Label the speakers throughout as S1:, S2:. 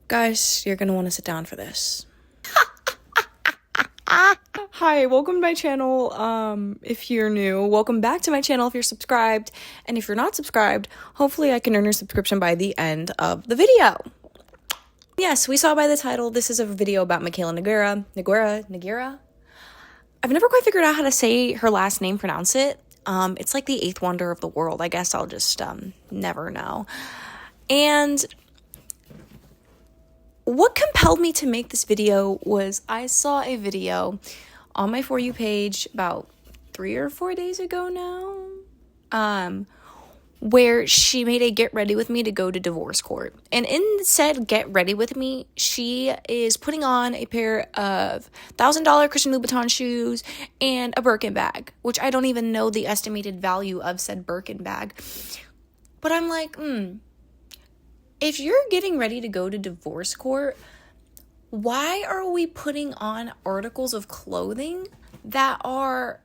S1: Guys, you're gonna want to sit down for this. Hi, welcome to my channel. If you're new, welcome back to my channel if you're subscribed. And if you're not subscribed, hopefully I can earn your subscription by the end of the video. Yes, we saw by the title, this is a video about Mikayla Nogueira. I've never quite figured out how to say her last name, pronounce it. It's like the eighth wonder of the world. I guess I'll just never know. And what compelled me to make this video was I saw a video on my For You page about 3 or 4 days ago now, where she made a get ready with me to go to divorce court. And in said get ready with me, she is putting on a pair of $1,000 Christian Louboutin shoes and a Birkin bag, which I don't even know the estimated value of said Birkin bag. But I'm like, if you're getting ready to go to divorce court, why are we putting on articles of clothing that are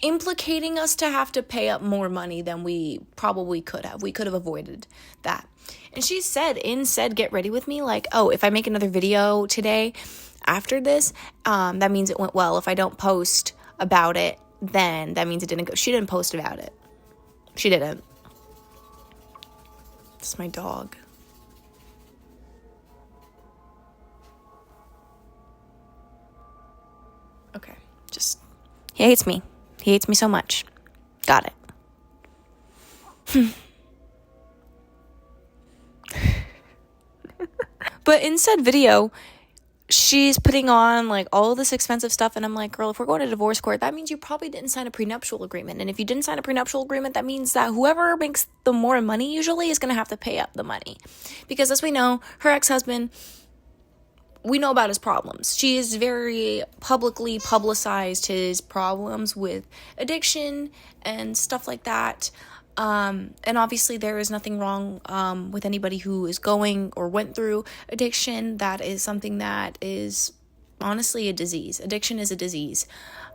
S1: implicating us to have to pay up more money than we probably could have? We could have avoided that. And she said get ready with me, like, oh, if I make another video today after this, that means it went well. If I don't post about it, then that means it didn't go. She didn't post about it. She didn't. It's my dog. Okay, he hates me. He hates me so much. Got it. But in said video, she's putting on like all this expensive stuff, and I'm like, girl, if we're going to divorce court, that means you probably didn't sign a prenuptial agreement. And if you didn't sign a prenuptial agreement, that means that whoever makes the more money usually is going to have to pay up the money. Because as we know, her ex-husband, we know about his problems. She has very publicly publicized his problems with addiction and stuff like that. And obviously there is nothing wrong with anybody who is going or went through addiction. That is something that is honestly a disease. Addiction is a disease.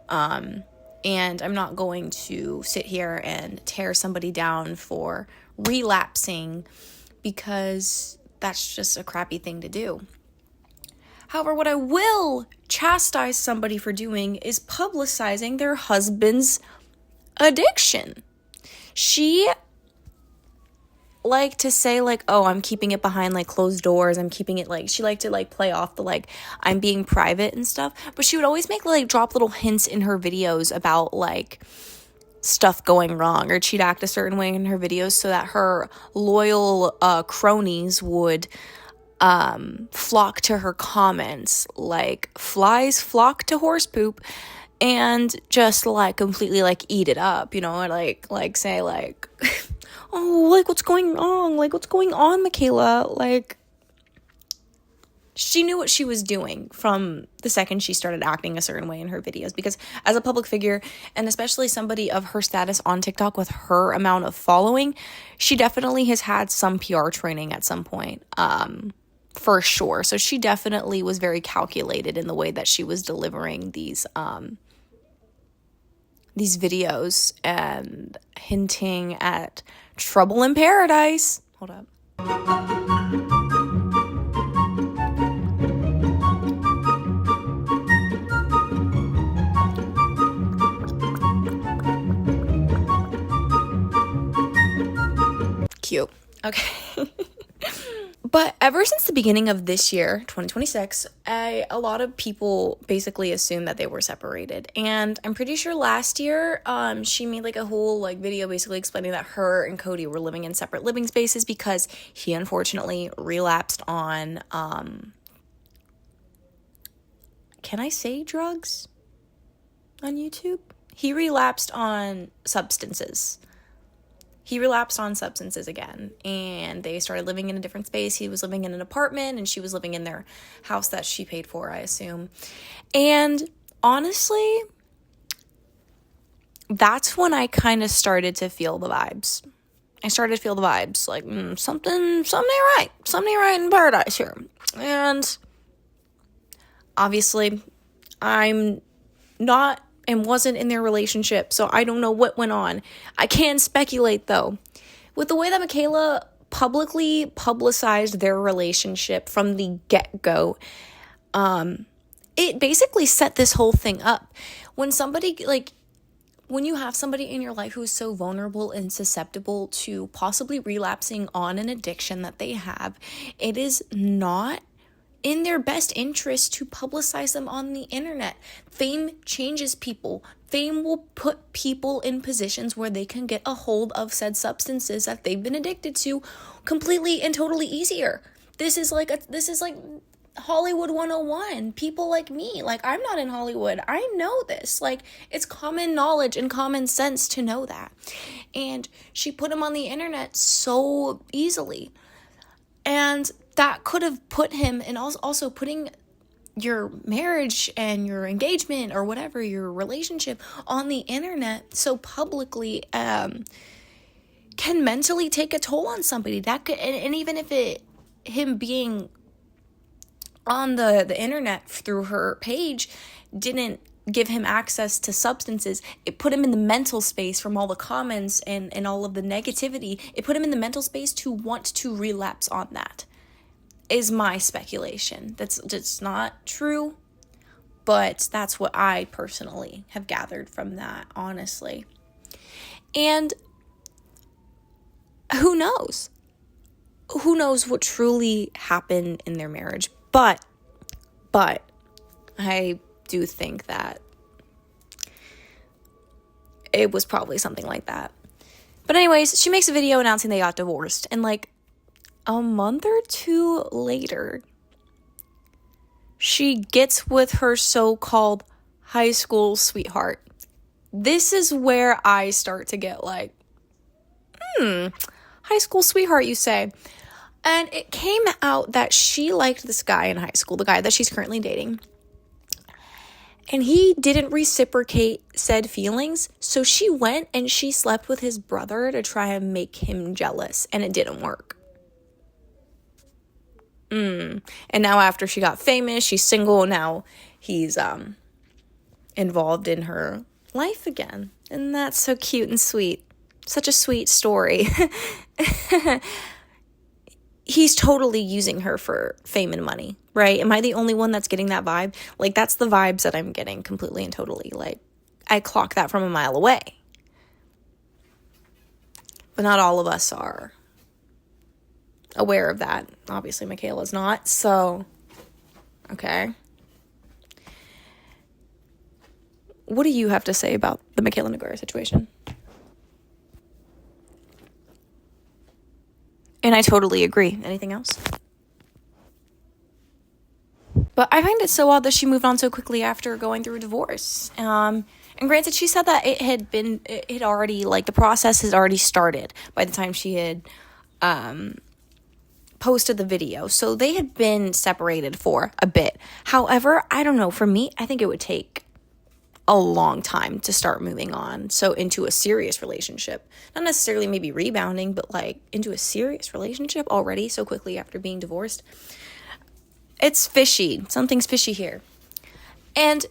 S1: And I'm not going to sit here and tear somebody down for relapsing, because that's just a crappy thing to do. However, what I will chastise somebody for doing is publicizing their husband's addiction. She liked to say, like, oh, I'm keeping it behind, like, closed doors. I'm keeping it, like, she liked to, like, play off the, like, I'm being private and stuff. But she would always make, like, drop little hints in her videos about, like, stuff going wrong. Or she'd act a certain way in her videos so that her loyal cronies would flock to her comments, like flies flock to horse poop, and just like completely like eat it up, you know, like say like, oh, like what's going on, Mikayla? Like, she knew what she was doing from the second she started acting a certain way in her videos, because as a public figure, and especially somebody of her status on TikTok with her amount of following, she definitely has had some PR training at some point. For sure. So she definitely was very calculated in the way that she was delivering these videos and hinting at trouble in paradise. Hold up. Cute. Okay. But ever since the beginning of this year, 2026, a lot of people basically assumed that they were separated. And I'm pretty sure last year, she made like a whole like video basically explaining that her and Cody were living in separate living spaces because he unfortunately relapsed on, can I say drugs on YouTube? He relapsed on substances. He relapsed on substances again, and they started living in a different space. He was living in an apartment, and she was living in their house that she paid for, I assume. And honestly, that's when I kind of started to feel the vibes. Like, something ain't right in paradise here. And obviously, I'm not and wasn't in their relationship, so I don't know what went on. I can speculate, though. With the way that Mikayla publicly publicized their relationship from the get-go. It basically set this whole thing up. When you have somebody in your life who is so vulnerable and susceptible to possibly relapsing on an addiction that they have, it is not in their best interest to publicize them on the internet. Fame changes people. Fame will put people in positions where they can get a hold of said substances that they've been addicted to completely and totally easier. This is like Hollywood 101. People like me, like, I'm not in Hollywood. I know this. Like, it's common knowledge and common sense to know that. And she put him on the internet so easily. And that could have put him, and also putting your marriage and your engagement or whatever, your relationship on the internet so publicly, can mentally take a toll on somebody. That could, and even if him being on the internet through her page didn't give him access to substances, it put him in the mental space from all the comments and all of the negativity. It put him in the mental space to want to relapse on that, is my speculation. That's not true, but that's what I personally have gathered from that, honestly. And who knows? Who knows what truly happened in their marriage? But I do think that it was probably something like that. But anyways, she makes a video announcing they got divorced. And like a month or two later, she gets with her so-called high school sweetheart. This is where I start to get like, high school sweetheart, you say? And it came out that she liked this guy in high school, the guy that she's currently dating. And he didn't reciprocate said feelings, so she went and she slept with his brother to try and make him jealous, and it didn't work. And now after she got famous, she's single, now he's involved in her life again. And that's so cute and sweet. Such a sweet story. He's totally using her for fame and money, right? Am I the only one that's getting that vibe? Like, that's the vibes that I'm getting completely and totally. Like, I clock that from a mile away. But not all of us are aware of that. Obviously, Mikayla's not, so, okay. What do you have to say about the Mikayla Nogueira situation? And I totally agree. Anything else? But I find it so odd that she moved on so quickly after going through a divorce. And granted, she said that it had already, like, the process had already started by the time she had posted the video. So they had been separated for a bit. However, I don't know. For me, I think it would take a long time to start moving on. So into a serious relationship. Not necessarily maybe rebounding, but like into a serious relationship already so quickly after being divorced. It's fishy. Something's fishy here. And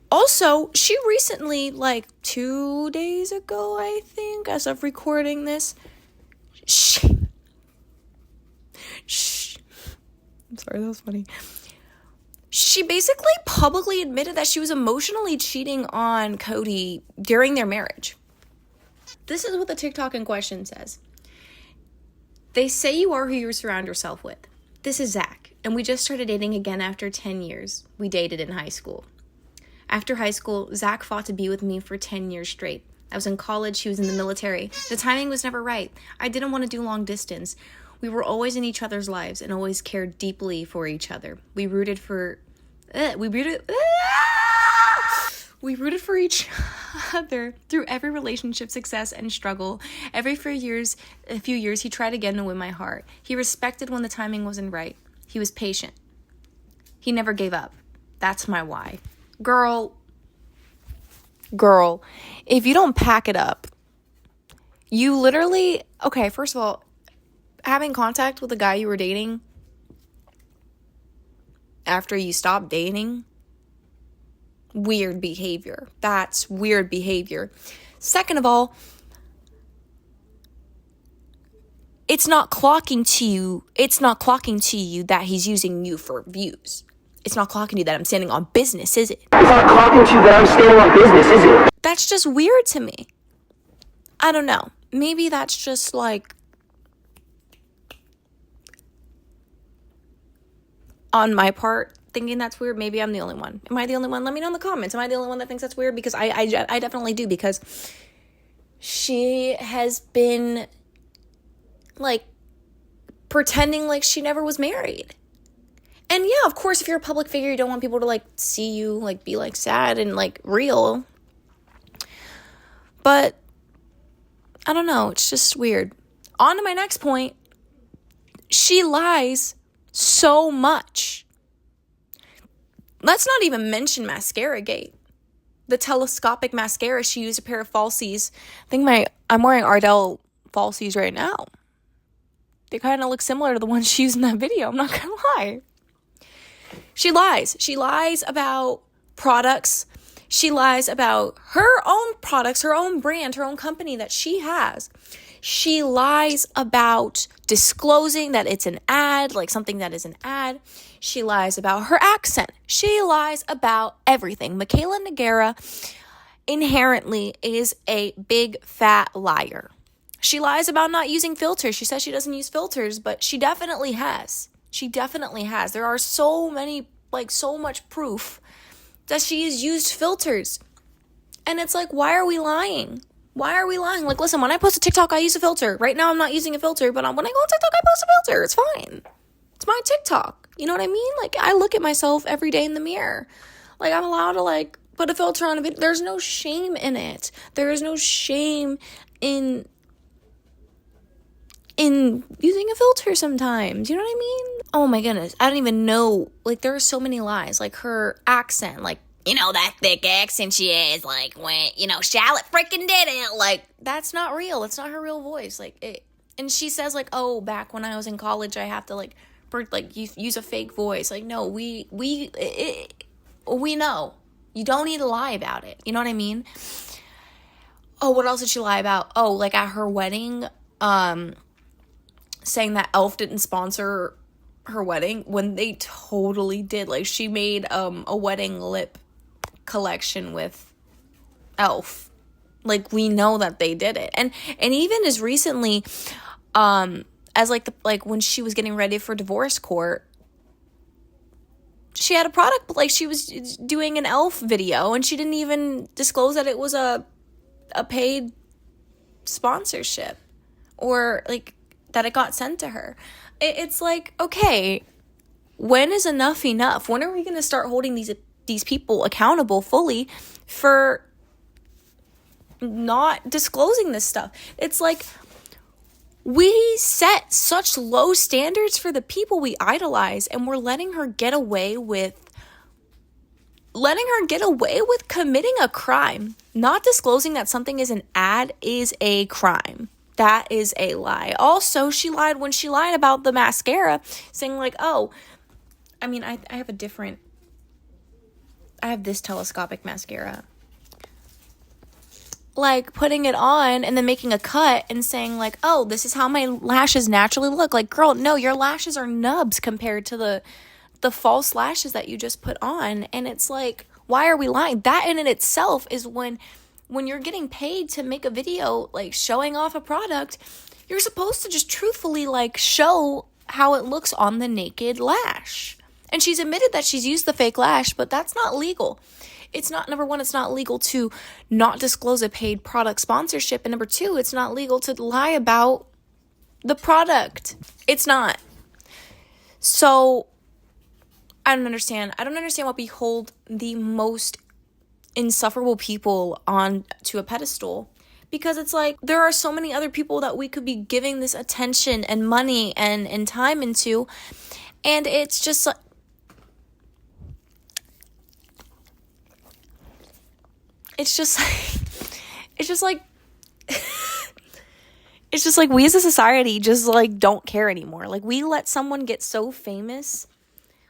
S1: also, she recently, like 2 days ago, I think, as of recording this, I'm sorry, that was funny. She basically publicly admitted that she was emotionally cheating on Cody during their marriage. This is what the TikTok in question says. They say you are who you surround yourself with. This is Zach, and we just started dating again after 10 years. We dated in high school. After high school, Zach fought to be with me for 10 years straight. I was in college, he was in the military. The timing was never right. I didn't want to do long distance. We were always in each other's lives and always cared deeply for each other. We rooted for each other through every relationship success and struggle. Every few years, he tried again to win my heart. He respected when the timing wasn't right. He was patient. He never gave up. That's my why. Girl, if you don't pack it up, you literally, okay, first of all, having contact with a guy you were dating after you stopped dating, weird behavior. That's weird behavior. Second of all, it's not clocking to you. It's not clocking to you that he's using you for views. It's not clocking to you that I'm standing on business, is it?
S2: It's not clocking to you that I'm standing on business, is it?
S1: That's just weird to me. I don't know. Maybe that's just like on my part thinking that's weird. Maybe I'm the only one. Am I the only one? Let me know in the comments. Am I the only one that thinks that's weird? Because I definitely do, because she has been like pretending like she never was married. And yeah, of course, if you're a public figure, you don't want people to like see you like be like sad and like real. But I don't know. It's just weird. On to my next point. She lies so much. Let's not even mention mascara gate. The telescopic mascara, she used a pair of falsies. I think I'm wearing Ardell falsies right now. They kind of look similar to the ones she used in that video. I'm not going to lie. She lies. She lies about products. She lies about her own products, her own brand, her own company that she has. She lies about disclosing that it's an ad, like something that is an ad. She lies about her accent. She lies about everything. Mikayla Nogueira inherently is a big fat liar. She lies about not using filters. She says she doesn't use filters, but she definitely has. She definitely has. There are so much proof that she has used filters. And it's like, why are we lying? Why are we lying? Like, listen, when I post a TikTok, I use a filter. Right now, I'm not using a filter, but when I go on TikTok, I post a filter. It's fine. It's my TikTok. You know what I mean? Like, I look at myself every day in the mirror. Like, I'm allowed to, like, put a filter on a video. There's no shame in it. There is no shame in using a filter sometimes. You know what I mean? Oh my goodness. I don't even know. Like, there are so many lies. Like, her accent, like, you know, that thick accent she has, like, when, you know, Charlotte freaking did it. Like, that's not real. It's not her real voice. Like, it, and she says, like, oh, back when I was in college, I have to, like, use a fake voice. Like, no, we know. You don't need to lie about it. You know what I mean? Oh, what else did she lie about? Oh, like, at her wedding, saying that Elf didn't sponsor her wedding when they totally did. Like, she made a wedding lip collection with Elf. Like, we know that they did it. And even as recently as like when she was getting ready for divorce court, she had a product, like, she was doing an Elf video and she didn't even disclose that it was a paid sponsorship or like that it got sent to her. It's like, okay, when is enough enough? When are we going to start holding these people accountable fully for not disclosing this stuff? It's like, we set such low standards for the people we idolize, and we're letting her get away with committing a crime. Not disclosing that something is an ad is a crime. That is a lie. Also, she lied when she lied about the mascara, saying like, oh, I mean, I have this telescopic mascara. Like, putting it on and then making a cut and saying like, oh, this is how my lashes naturally look. Like, girl, no, your lashes are nubs compared to the false lashes that you just put on. And it's like, why are we lying? That in itself is when you're getting paid to make a video, like, showing off a product, you're supposed to just truthfully, like, show how it looks on the naked lash. And she's admitted that she's used the fake lash, but that's not legal. It's not, number one, it's not legal to not disclose a paid product sponsorship. And number two, it's not legal to lie about the product. It's not. So, I don't understand. I don't understand why we hold the most insufferable people on to a pedestal, because it's like, there are so many other people that we could be giving this attention and money and time into, and it's just like, it's just like we as a society just like don't care anymore. Like, we let someone get so famous,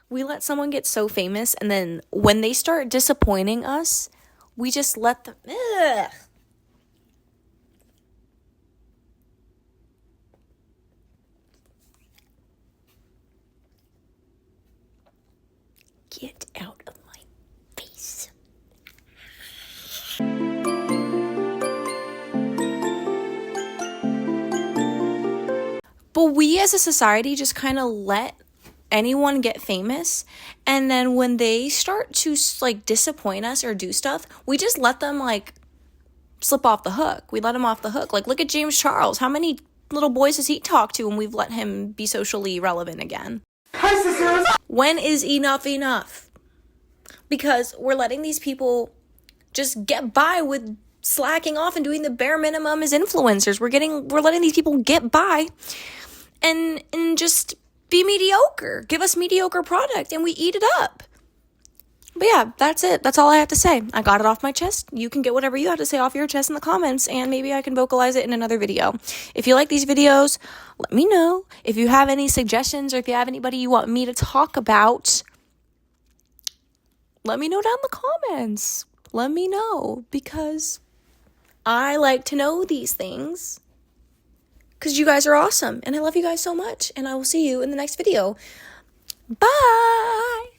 S1: and then when they start disappointing us, we just let them. Ugh. But we as a society just kind of let anyone get famous, and then when they start to like disappoint us or do stuff, we just let them like slip off the hook. We let him off the hook. Like, look at James Charles. How many little boys has he talked to, and we've let him be socially relevant again?
S2: Hi, sisters.
S1: When is enough? Because we're letting these people just get by with slacking off and doing the bare minimum as influencers. We're letting these people get by and just be mediocre. Give us mediocre product and we eat it up. But yeah, that's it. That's all I have to say. I got it off my chest. You can get whatever you have to say off your chest in the comments, and maybe I can vocalize it in another video. If you like these videos, let me know. If you have any suggestions, or if you have anybody you want me to talk about, let me know down in the comments. Let me know, because I like to know these things, because you guys are awesome, and I love you guys so much, and I will see you in the next video. Bye!